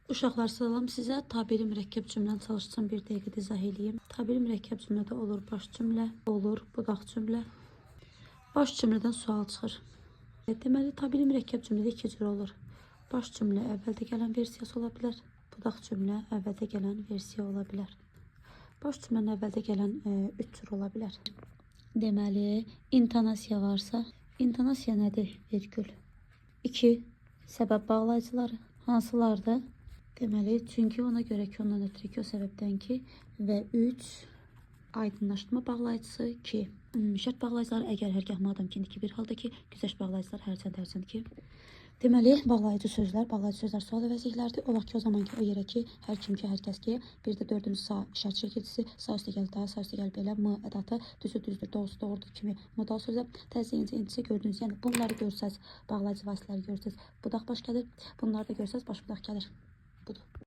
Uşaqlar, salam sizə tabiri mürəkkəb cümləni çalışacağım, bir dəqiqədə izah edeyim. Tabiri mürəkkəb cümlədə olur baş cümlə, olur budaq cümlə. Baş cümlədən sual çıxır. Deməli, tabiri mürəkkəb cümlədə iki cür olur. Baş cümlə əvvəldə gələn versiyası ola bilər, budaq cümlə əvvəldə gələn versiya ola bilər. Baş cümlənin əvvəldə gələn üç cür ola bilər. Deməli, intonasiya varsa, intonasiya nədir? Vergül. 2. Səbəb bağlayıcıları hansılardır? Deməli, çünki ona görə ki, ondan ötürü ki, o səbəbdən ki və 3. Aydınlaşdırma bağlayıcısı 2. Şərt bağlayıcıları əgər hərgah madam ki, indiki bir halda ki, güzəşt bağlayıcılar hərçənd ki. Deməli, bağlayıcı sözlər sual əvəzliklərdir. O vaxt ki, o zaman ki, o yerə ki, hər kim ki, hər kəs ki, bir də 4-cü şərt şəkilçisi, sağ üstə gəl daha, sağ üstə gəl belə, m ədatı, düzdür, doğrusu doğrudur kimi modal sözə, təzyincə, indicə gördüyünüz, yəni bunları görsəz, bağlayıcı vasitələri görsəz, budaq baş gəlir, bunları da görsəz, baş budaq gəlir. Budur.